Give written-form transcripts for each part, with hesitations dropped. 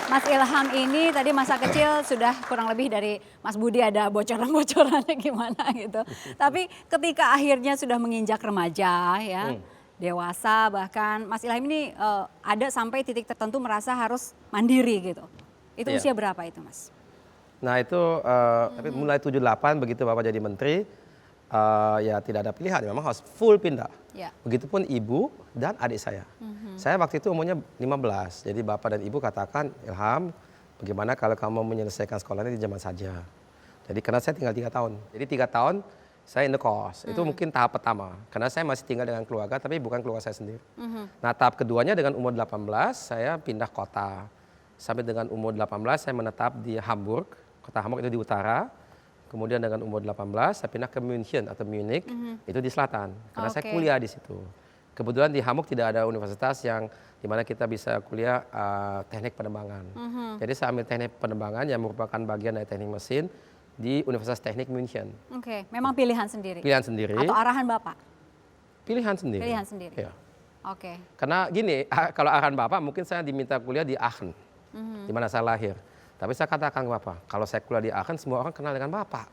Mas Ilham ini tadi masa kecil sudah kurang lebih dari Mas Budi ada bocoran-bocorannya gimana gitu. Tapi ketika akhirnya sudah menginjak remaja ya, dewasa bahkan Mas Ilham ini ada sampai titik tertentu merasa harus mandiri gitu. Itu Iya. usia berapa itu Mas? Nah itu tapi mulai 78 begitu Bapak jadi menteri, ya tidak ada pilihan, memang harus full pindah. Ya. Begitupun ibu dan adik saya. Saya waktu itu umurnya 15, jadi Bapak dan Ibu katakan, Ilham, bagaimana kalau kamu menyelesaikan sekolahnya di zaman saja. Jadi karena saya tinggal 3 tahun, jadi 3 tahun saya indekos, itu mungkin tahap pertama. Karena saya masih tinggal dengan keluarga, tapi bukan keluarga saya sendiri. Nah tahap keduanya dengan umur 18, saya pindah kota. Sampai dengan umur 18, saya menetap di Hamburg, kota Hamburg itu di utara. Kemudian dengan umur 18, saya pindah ke München atau Munich, itu di selatan. Karena saya kuliah di situ. Kebetulan di Hamburg tidak ada universitas yang dimana kita bisa kuliah teknik penerbangan. Jadi saya ambil teknik penerbangan yang merupakan bagian dari teknik mesin di Universitas Teknik München. Oke, memang pilihan sendiri? Pilihan sendiri. Atau arahan Bapak? Pilihan sendiri. Pilihan sendiri? Ya. Oke. Karena gini, kalau arahan Bapak mungkin saya diminta kuliah di Aachen, di mana saya lahir. Tapi saya katakan ke Bapak, kalau saya kuliah di Aachen semua orang kenal dengan Bapak.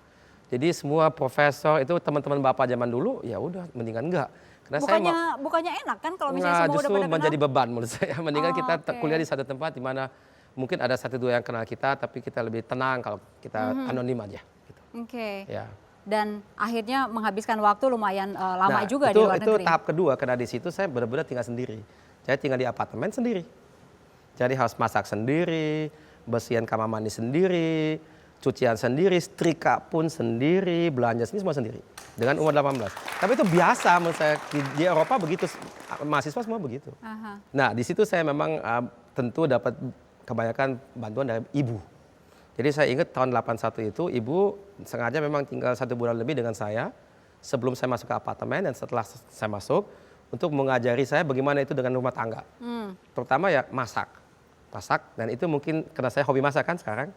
Jadi semua profesor itu teman-teman Bapak zaman dulu, ya udah mendingan enggak. Karena Bukannya enak kan kalau misalnya semua udah justru pada kenal? menjadi beban menurut saya. Mendingan kita oke. kuliah di satu tempat di mana mungkin ada satu dua yang kenal kita, tapi kita lebih tenang kalau kita anonim aja. Gitu. Oke. Ya. Dan akhirnya menghabiskan waktu lumayan lama Nah, juga itu, di luar itu negeri. tahap kedua, karena di situ saya benar-benar tinggal sendiri. Saya tinggal di apartemen sendiri. Jadi harus masak sendiri, bersihan kamar mandi sendiri, cucian sendiri, setrika pun sendiri, belanja sendiri, semua sendiri. Dengan umur 18. Tapi itu biasa menurut saya, di Eropa begitu, mahasiswa semua begitu. Aha. Nah di situ saya memang tentu dapat kebanyakan bantuan dari ibu. Jadi saya ingat tahun 81 itu ibu sengaja memang tinggal 1 bulan lebih dengan saya sebelum saya masuk ke apartemen dan setelah saya masuk untuk mengajari saya bagaimana itu dengan rumah tangga. Terutama ya masak, dan itu mungkin karena saya hobi masak kan sekarang,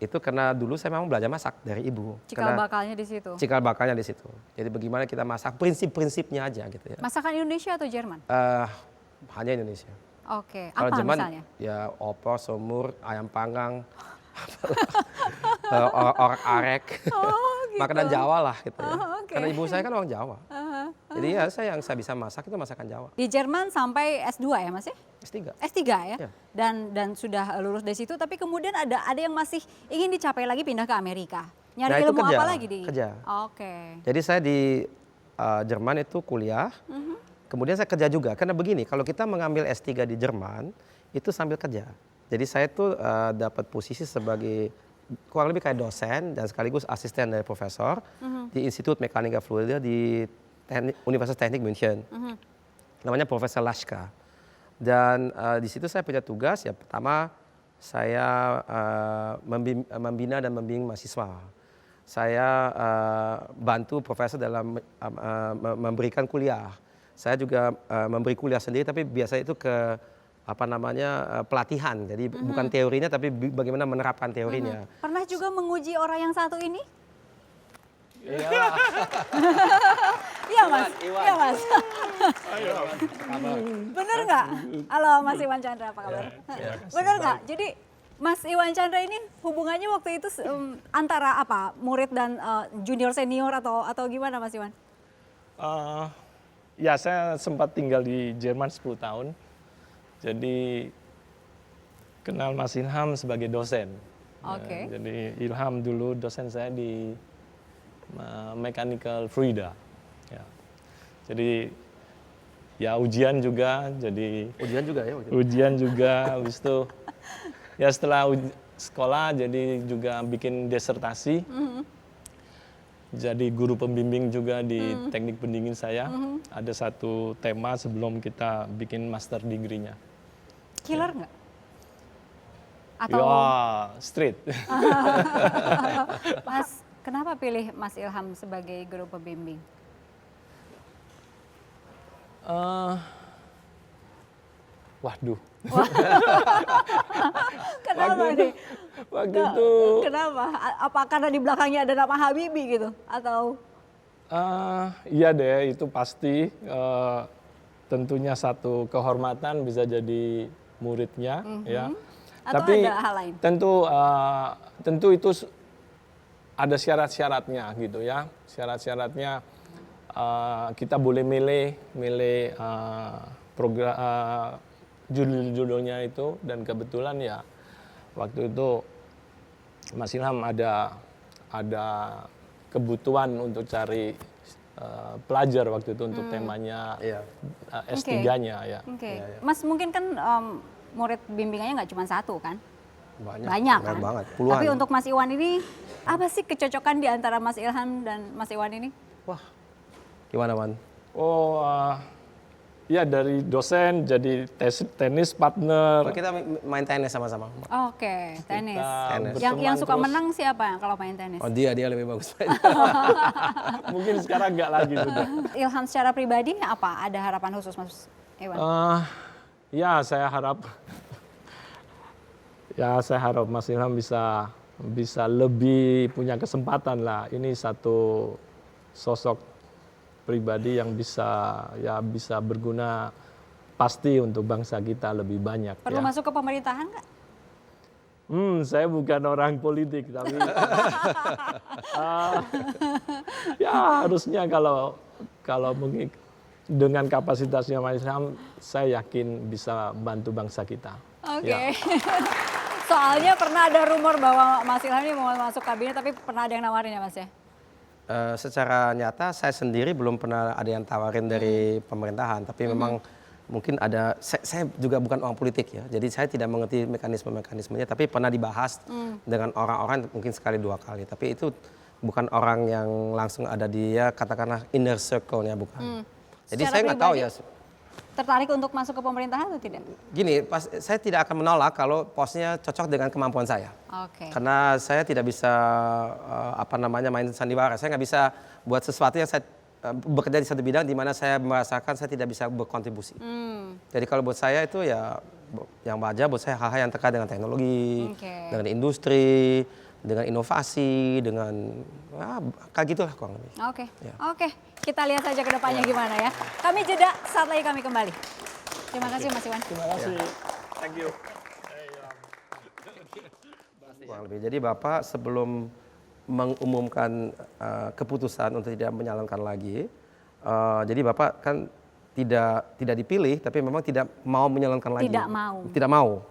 itu karena dulu saya memang belajar masak dari ibu. Cikal bakalnya di situ. Cikal bakalnya di situ. Jadi bagaimana kita masak, prinsip-prinsipnya aja gitu ya. Masakan Indonesia atau Jerman? Hanya Indonesia. Oke. Kalau Apa Jerman misalnya? ya opor, semur, ayam panggang, orak-arek, Oh, gitu. makanan Jawa lah gitu ya. Oh, oke. Karena ibu saya kan orang Jawa. Jadi ya yang saya bisa masak itu masakan Jawa. Di Jerman sampai S2 ya Mas ya? S3. S3 ya? Ya. Dan sudah lulus dari situ, tapi kemudian ada yang masih ingin dicapai lagi pindah ke Amerika. Nyari Nah, itu ilmu kerja, apa lagi di? kerja. Oke. Jadi saya di Jerman itu kuliah, kemudian saya kerja juga. Karena begini, kalau kita mengambil S3 di Jerman, itu sambil kerja. Jadi saya tuh dapat posisi sebagai kurang lebih kayak dosen dan sekaligus asisten dari profesor di Institut Mechanica Fluida di Universitas Teknik München. Namanya Profesor Laschka. Dan di situ saya punya tugas, ya pertama saya membina dan membimbing mahasiswa. Saya bantu profesor dalam memberikan kuliah. Saya juga memberi kuliah sendiri, tapi biasanya itu ke pelatihan. Jadi bukan teorinya, tapi bagaimana menerapkan teorinya. Pernah juga menguji orang yang satu ini? Iya. Iya Mas, Iwan. iya Mas. Bener nggak? Halo Mas Iwan Chandra, apa kabar? Bener nggak? Jadi Mas Iwan Chandra ini hubungannya waktu itu antara apa? Murid dan junior senior atau gimana Mas Iwan? Ya saya sempat tinggal di Jerman 10 tahun. Jadi kenal Mas Ilham sebagai dosen. Oke. Jadi Ilham dulu dosen saya di Mechanical Fluida. Ya. Jadi ya ujian juga, jadi Ujian juga ya? ujian juga, habis itu ya setelah sekolah jadi juga bikin disertasi. Jadi guru pembimbing juga di teknik pendingin saya. Ada satu tema sebelum kita bikin master degree-nya. Killer nggak? Atau Ya, street. Mas, kenapa pilih Mas Ilham sebagai guru pembimbing? Waduh. Kenapa nih? Waktu itu Kenapa? Apa karena di belakangnya ada nama Habibie gitu? Atau? iya deh, itu pasti tentunya satu kehormatan bisa jadi muridnya ya. Atau Tapi ada hal lain? tentu itu ada syarat-syaratnya gitu ya. Syarat-syaratnya kita boleh milih program judul-judulnya itu, dan kebetulan ya waktu itu Mas Ilham ada kebutuhan untuk cari pelajar waktu itu untuk temanya Iya. S3-nya ya. Oke. Mas mungkin kan murid bimbingannya nggak cuma satu kan? Banyak kan? banget, puluhan. Tapi untuk Mas Iwan ini, apa sih kecocokan di antara Mas Ilham dan Mas Iwan ini? Wah, gimana Man? Oh, ya dari dosen jadi tenis partner. Kita main tenis sama-sama. Oke, tenis. Tenis. Yang suka terus. menang siapa kalau main tenis? Oh dia lebih bagus main. Mungkin sekarang nggak lagi sudah. Ilham secara pribadi apa? Ada harapan khusus Mas Iwan? Ya saya harap Mas Ilham bisa lebih punya kesempatan lah. Ini satu sosok pribadi yang bisa berguna pasti untuk bangsa kita lebih banyak. Perlu Ya. masuk ke pemerintahan nggak? Saya bukan orang politik, tapi ya harusnya kalau mungkin dengan kapasitasnya Mas Ilham, saya yakin bisa bantu bangsa kita. Oke. Ya. Soalnya pernah ada rumor bahwa Mas Ilham ini mau masuk kabinet, tapi pernah ada yang nawarin ya Mas ya? Secara nyata saya sendiri belum pernah ada yang tawarin dari pemerintahan, tapi memang mungkin ada. Saya juga bukan orang politik ya, jadi saya tidak mengerti mekanismenya, tapi pernah dibahas dengan orang-orang mungkin sekali dua kali, tapi itu bukan orang yang langsung ada di katakanlah inner circle-nya, bukan. Jadi Secara saya nggak tahu ya. Tertarik untuk masuk ke pemerintahan atau tidak? Gini, saya tidak akan menolak kalau posnya cocok dengan kemampuan saya. Oke. Karena saya tidak bisa main sandiwara. Saya nggak bisa buat sesuatu yang saya bekerja di satu bidang di mana saya merasakan saya tidak bisa berkontribusi. Jadi kalau buat saya itu ya yang wajar buat saya hal-hal yang terkait dengan teknologi, dengan industri, dengan inovasi, dengan kayak gitulah kurang lebih. Oke. Ya. Oke. Kita lihat saja ke depannya gimana ya. Kami jeda, saat lagi kami kembali. Terima kasih Mas Iwan. Terima kasih. Thank you. Kurang lebih. Jadi Bapak sebelum mengumumkan keputusan untuk tidak menyalonkan lagi, jadi Bapak kan tidak dipilih, tapi memang tidak mau menyalonkan lagi. Tidak mau. Tidak mau.